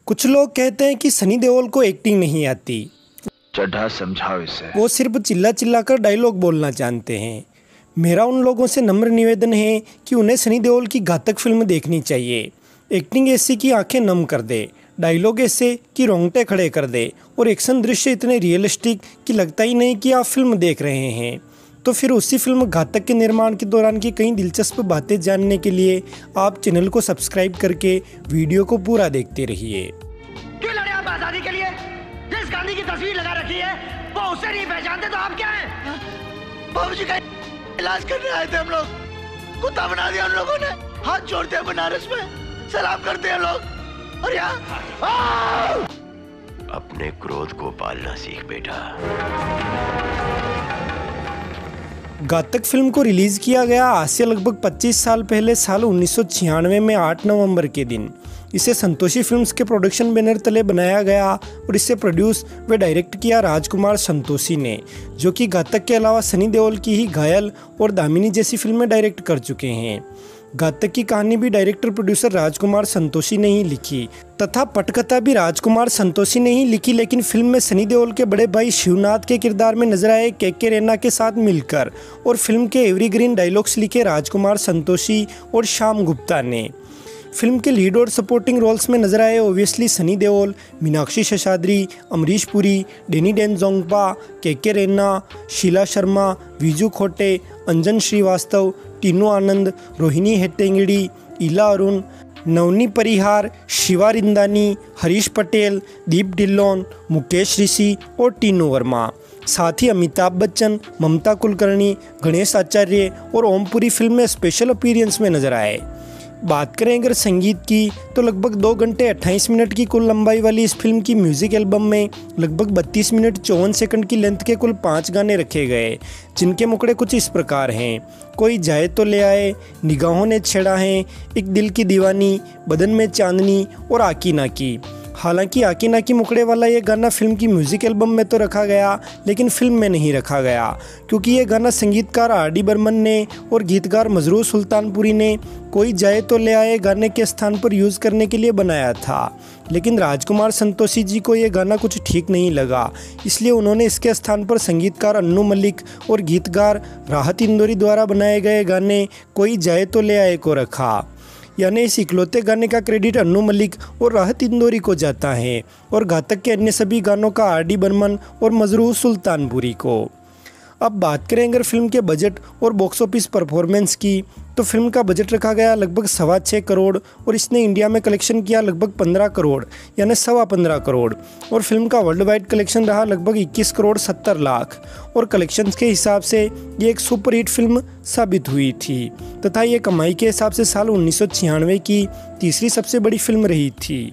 कुछ लोग कहते हैं कि सनी देओल को एक्टिंग नहीं आती, चड्ढा समझाओ इसे। वो सिर्फ चिल्ला चिल्ला कर डायलॉग बोलना जानते हैं। मेरा उन लोगों से नम्र निवेदन है कि उन्हें सनी देओल की घातक फिल्म देखनी चाहिए। एक्टिंग ऐसी कि आंखें नम कर दे, डायलॉग ऐसे कि रोंगटे खड़े कर दे और एक्शन दृश्य इतने रियलिस्टिक कि लगता ही नहीं कि आप फिल्म देख रहे हैं। तो फिर उसी फिल्म घातक के निर्माण के दौरान की कई दिलचस्प बातें जानने के लिए आप चैनल को सब्सक्राइब करके वीडियो को पूरा देखते रहिए। क्यों लड़े आप आजादी के लिए? जिस गांधी की तस्वीर लगा रखी है वो उसे नहीं पहचानते तो आप क्या हैं? बाबूजी का इलाज करने आए थे हम लोग, कुत्ता बना दिया उन लोगों ने। हाथ जोड़ते हैं बनारस में, सलाम करते हैं लोग। और यहाँ अपने क्रोध को पालना सीख बेटा। घातक फिल्म को रिलीज किया गया आज से लगभग 25 साल पहले साल 1996 में 8 नवंबर के दिन। इसे संतोषी फिल्म्स के प्रोडक्शन बैनर तले बनाया गया और इसे प्रोड्यूस व डायरेक्ट किया राजकुमार संतोषी ने, जो कि घातक के अलावा सनी देओल की ही घायल और दामिनी जैसी फिल्में डायरेक्ट कर चुके हैं। घातक की कहानी भी डायरेक्टर प्रोड्यूसर राजकुमार संतोषी ने ही लिखी तथा पटकथा भी राजकुमार संतोषी ने ही लिखी, लेकिन फिल्म में सनी देओल के बड़े भाई शिवनाथ के किरदार में नजर आए के रैना के साथ मिलकर और फिल्म के एवरग्रीन डायलॉग्स लिखे राजकुमार संतोषी और श्याम गुप्ता ने। फिल्म के लीड और सपोर्टिंग रोल्स में नजर आए ओबियसली सनी देओल, मीनाक्षी शेषाद्री, अमरीश पुरी, डेनी डेंजोंगपा, के रैना, शीला शर्मा, विजू खोटे, अंजन श्रीवास्तव, टीनू आनंद, रोहिणी हेट्टेंगड़ी, इला अरुण, नवनी परिहार, शिवा रिंदानी, हरीश पटेल, दीप ढिल्लोन, मुकेश ऋषि और टीनू वर्मा। साथ ही अमिताभ बच्चन, ममता कुलकर्णी, गणेश आचार्य और ओमपुरी फिल्म में स्पेशल अपीयरेंस में नजर आए। बात करें अगर संगीत की तो लगभग 2 घंटे 28 मिनट की कुल लंबाई वाली इस फिल्म की म्यूजिक एल्बम में लगभग 32 मिनट 54 सेकंड की लेंथ के कुल 5 गाने रखे गए, जिनके मुकड़े कुछ इस प्रकार हैं। कोई जाए तो ले आए, निगाहों ने छेड़ा है, एक दिल की दीवानी, बदन में चांदनी और आकी ना की। हालांकि आकी ना की मुकड़े वाला ये गाना फिल्म की म्यूजिक एल्बम में तो रखा गया, लेकिन फिल्म में नहीं रखा गया, क्योंकि ये गाना संगीतकार आर.डी. बर्मन ने और गीतकार मजरूर सुल्तानपुरी ने कोई जाए तो ले आए गाने के स्थान पर यूज़ करने के लिए बनाया था। लेकिन राजकुमार संतोषी जी को ये गाना कुछ ठीक नहीं लगा, इसलिए उन्होंने इसके स्थान पर संगीतकार अन्नू मलिक और गीतकार राहत इंदौरी द्वारा बनाए गए गाने कोई जाए तो ले आए को रखा। यानी इस इकलौते गाने का क्रेडिट अन्नू मलिक और राहत इंदौरी को जाता है और घातक के अन्य सभी गानों का आर.डी. बर्मन और मजरूर सुल्तानपुरी को। अब बात करें अगर फिल्म के बजट और बॉक्स ऑफिस परफॉर्मेंस की, तो फिल्म का बजट रखा गया लगभग 6.25 करोड़ और इसने इंडिया में कलेक्शन किया लगभग 15 करोड़ यानी 15.25 करोड़ और फिल्म का वर्ल्ड वाइड कलेक्शन रहा लगभग 21 करोड़ 70 लाख और कलेक्शंस के हिसाब से ये एक सुपरहिट फिल्म साबित हुई थी तथा ये कमाई के हिसाब से साल 1996 की तीसरी सबसे बड़ी फिल्म रही थी।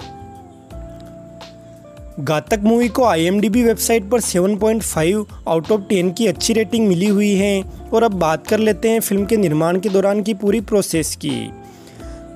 घातक मूवी को IMDb वेबसाइट पर 7.5 आउट ऑफ 10 की अच्छी रेटिंग मिली हुई है। और अब बात कर लेते हैं फिल्म के निर्माण के दौरान की पूरी प्रोसेस की।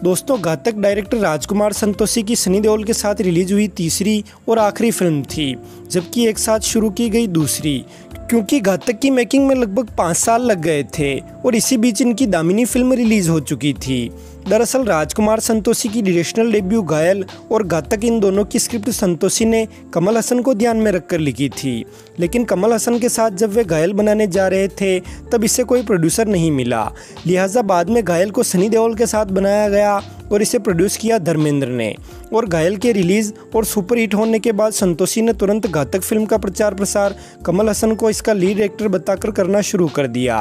दोस्तों, घातक डायरेक्टर राजकुमार संतोषी की सनी देओल के साथ रिलीज हुई तीसरी और आखिरी फिल्म थी, जबकि एक साथ शुरू की गई दूसरी, क्योंकि घातक की मेकिंग में लगभग 5 साल लग गए थे और इसी बीच इनकी दामिनी फिल्म रिलीज हो चुकी थी। दरअसल राजकुमार संतोषी की डायरेक्शनल डेब्यू घायल और घातक इन दोनों की स्क्रिप्ट संतोषी ने कमल हसन को ध्यान में रखकर लिखी थी, लेकिन कमल हसन के साथ जब वे घायल बनाने जा रहे थे तब इसे कोई प्रोड्यूसर नहीं मिला, लिहाजा बाद में घायल को सनी देओल के साथ बनाया गया और इसे प्रोड्यूस किया धर्मेंद्र ने। और घायल के रिलीज और सुपरहिट होने के बाद संतोषी ने तुरंत घातक फिल्म का प्रचार प्रसार कमल हसन को इसका लीड एक्टर बताकर करना शुरू कर दिया।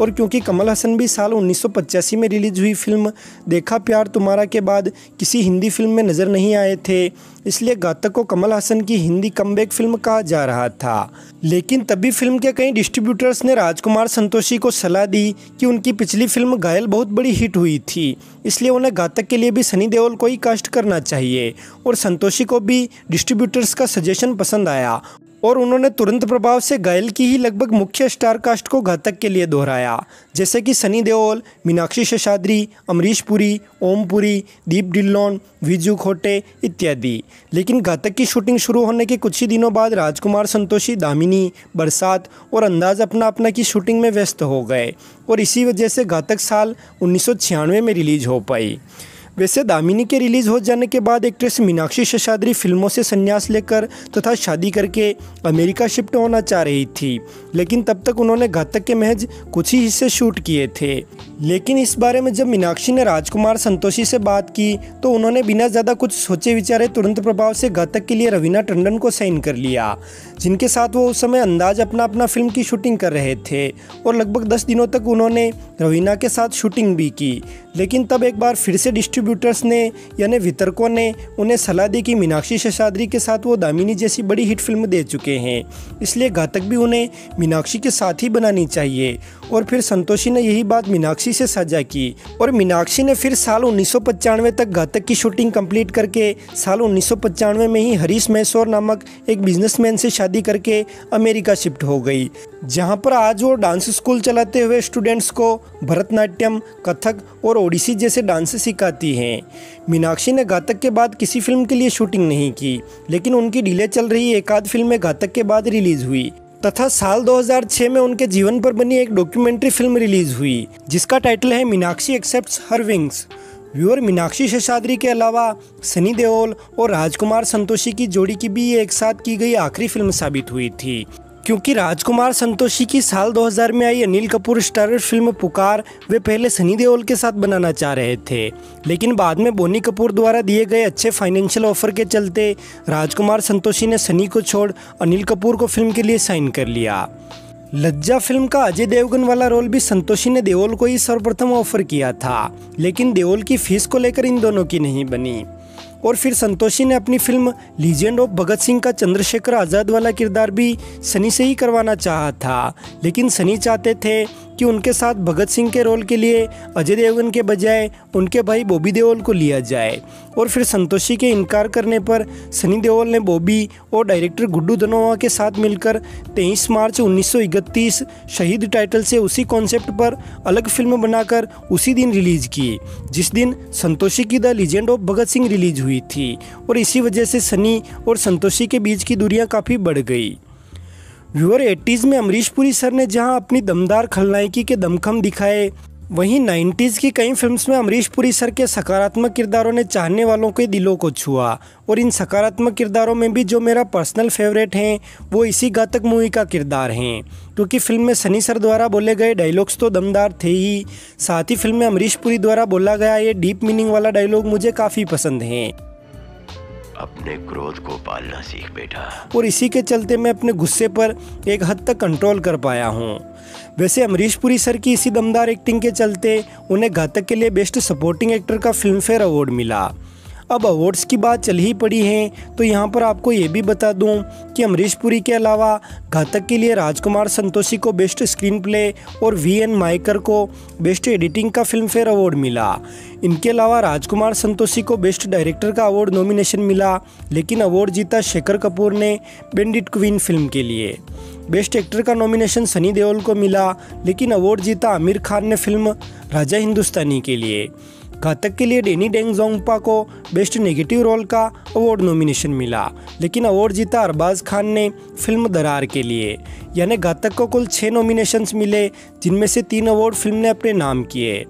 और क्योंकि कमल हसन भी साल 1985 में रिलीज हुई फिल्म देखा प्यार तुम्हारा के बाद किसी हिंदी फिल्म में नजर नहीं आए थे, इसलिए घातक को कमल हसन की हिंदी कमबैक फिल्म कहा जा रहा था। लेकिन तभी फिल्म के कई डिस्ट्रीब्यूटर्स ने राजकुमार संतोषी को सलाह दी कि उनकी पिछली फिल्म घायल बहुत बड़ी हिट हुई थी, इसलिए उन्हें घातक के लिए भी सनी देओल को ही कास्ट करना चाहिए। और संतोषी को भी डिस्ट्रीब्यूटर्स का सजेशन पसंद आया और उन्होंने तुरंत प्रभाव से घायल की ही लगभग मुख्य स्टार कास्ट को घातक के लिए दोहराया, जैसे कि सनी देओल, मीनाक्षी शेषाद्री, अमरीश पुरी, ओम पुरी, दीप ढिल्लोन, विजू खोटे इत्यादि। लेकिन घातक की शूटिंग शुरू होने के कुछ ही दिनों बाद राजकुमार संतोषी दामिनी, बरसात और अंदाज अपना अपना की शूटिंग में व्यस्त हो गए और इसी वजह से घातक साल 1996 में रिलीज हो पाई। वैसे दामिनी के रिलीज हो जाने के बाद एक्ट्रेस मीनाक्षी शेषाद्री फिल्मों से संन्यास लेकर तथा शादी करके अमेरिका शिफ्ट होना चाह रही थी, लेकिन तब तक उन्होंने घातक के महज कुछ ही हिस्से शूट किए थे। लेकिन इस बारे में जब मीनाक्षी ने राजकुमार संतोषी से बात की तो उन्होंने बिना ज़्यादा कुछ सोचे विचारे तुरंत प्रभाव से घातक के लिए रवीना टंडन को साइन कर लिया, जिनके साथ वो उस समय अंदाज अपना फिल्म की शूटिंग कर रहे थे और लगभग 10 दिनों तक उन्होंने रवीना के साथ शूटिंग भी की। लेकिन तब एक बार फिर से डिस्ट्रीब्यूटर्स ने यानी वितरकों ने उन्हें सलाह दी कि मीनाक्षी शेषाद्री के साथ वो दामिनी जैसी बड़ी हिट फिल्म दे चुके हैं, इसलिए घातक भी उन्हें मीनाक्षी के साथ ही बनानी चाहिए। और फिर संतोषी ने यही बात मीनाक्षी से साझा की और मीनाक्षी ने फिर साल 1995 तक घातक की शूटिंग कंप्लीट करके साल 1995 में ही हरीश मैसोर नामक एक बिजनेसमैन से शादी करके अमेरिका शिफ्ट हो गई, जहां पर आज वो डांस स्कूल चलाते हुए स्टूडेंट्स को भरतनाट्यम, कथक और ओडिसी जैसे डांस सिखाती हैं। मीनाक्षी ने घातक के बाद किसी फिल्म के लिए शूटिंग नहीं की, लेकिन उनकी डिले चल रही एक आध फिल्में घातक के बाद रिलीज हुई तथा साल 2006 में उनके जीवन पर बनी एक डॉक्यूमेंट्री फिल्म रिलीज हुई जिसका टाइटल है मीनाक्षी एक्सेप्ट्स हर विंग्स। व्यूअर, मीनाक्षी शेषाद्री के अलावा सनी देओल और राजकुमार संतोषी की जोड़ी की भी ये एक साथ की गई आखिरी फिल्म साबित हुई थी, क्योंकि राजकुमार संतोषी की साल 2000 में आई अनिल कपूर स्टारर फिल्म पुकार वे पहले सनी देओल के साथ बनाना चाह रहे थे, लेकिन बाद में बोनी कपूर द्वारा दिए गए अच्छे फाइनेंशियल ऑफर के चलते राजकुमार संतोषी ने सनी को छोड़ अनिल कपूर को फिल्म के लिए साइन कर लिया। लज्जा फिल्म का अजय देवगन वाला रोल भी संतोषी ने देओल को ही सर्वप्रथम ऑफर किया था, लेकिन देओल की फीस को लेकर इन दोनों की नहीं बनी। और फिर संतोषी ने अपनी film legend of Bhagat Singh का चंद्रशेखर आज़ाद वाला किरदार भी सनी से ही करवाना चाहा था, लेकिन सनी चाहते थे कि उनके साथ भगत सिंह के रोल के लिए अजय देवगन के बजाय उनके भाई बॉबी देओल को लिया जाए। और फिर संतोषी के इनकार करने पर सनी देओल ने बॉबी और डायरेक्टर गुड्डू धनोआ के साथ मिलकर 23 मार्च 1931 शहीद टाइटल से उसी कॉन्सेप्ट पर अलग फिल्म बनाकर उसी दिन रिलीज की, जिस दिन संतोषी की the legend of Bhagat Singh release हुई थी। और इसी वजह से सनी और संतोषी के बीच की दूरियां काफ़ी बढ़ गई। व्यूअर, 80s में अमरीश पुरी सर ने जहां अपनी दमदार खलनायकी के दमखम दिखाए, वहीं 90s की कई फिल्म्स में अमरीश पुरी सर के सकारात्मक किरदारों ने चाहने वालों के दिलों को छुआ। और इन सकारात्मक किरदारों में भी जो मेरा पर्सनल फेवरेट हैं वो इसी घातक मूवी का किरदार हैं, क्योंकि फिल्म में सनी सर द्वारा बोले गए डायलॉग्स तो दमदार थे ही, साथ ही फिल्म में अमरीश पुरी द्वारा बोला गया ये डीप मीनिंग वाला डायलॉग मुझे काफ़ी पसंद हैं। अपने क्रोध को पालना सीख बेटा। और इसी के चलते मैं अपने गुस्से पर एक हद तक कंट्रोल कर पाया हूँ। वैसे अमरीश पुरी सर की इसी दमदार एक्टिंग के चलते उन्हें घातक के लिए बेस्ट सपोर्टिंग एक्टर का फिल्म फेयर अवार्ड मिला। अब अवार्ड्स की बात चल ही पड़ी है तो यहाँ पर आपको ये भी बता दूँ कि अमरीश पुरी के अलावा घातक के लिए राजकुमार संतोषी को बेस्ट स्क्रीन प्ले और VN मायकर को बेस्ट एडिटिंग का फिल्म फेयर अवार्ड मिला। इनके अलावा राजकुमार संतोषी को बेस्ट डायरेक्टर का अवार्ड नॉमिनेशन मिला, लेकिन अवार्ड जीता शेखर कपूर ने बैंडिट क्वीन फिल्म के लिए। बेस्ट एक्टर का नॉमिनेशन सनी देओल को मिला, लेकिन अवार्ड जीता आमिर खान ने फिल्म राजा हिंदुस्तानी के लिए। घातक के लिए डेनी डेंगजोंगपा को बेस्ट नेगेटिव रोल का अवार्ड नॉमिनेशन मिला, लेकिन अवार्ड जीता अरबाज खान ने फिल्म दरार के लिए। यानी घातक को कुल 6 नॉमिनेशंस मिले, जिनमें से 3 अवार्ड फिल्म ने अपने नाम किए।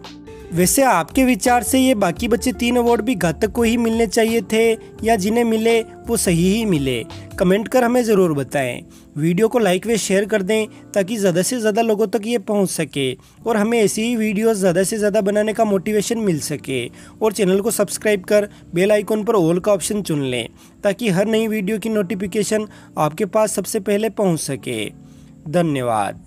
वैसे आपके विचार से ये बाकी बचे 3 अवार्ड भी घातक को ही मिलने चाहिए थे या जिन्हें मिले वो सही ही मिले? कमेंट कर हमें ज़रूर बताएं। वीडियो को लाइक व शेयर कर दें ताकि ज़्यादा से ज़्यादा लोगों तक ये पहुंच सके और हमें ऐसी ही वीडियोस ज़्यादा से ज़्यादा बनाने का मोटिवेशन मिल सके। और चैनल को सब्सक्राइब कर बेल आइकन पर ऑल का ऑप्शन चुन लें ताकि हर नई वीडियो की नोटिफिकेशन आपके पास सबसे पहले पहुँच सके। धन्यवाद।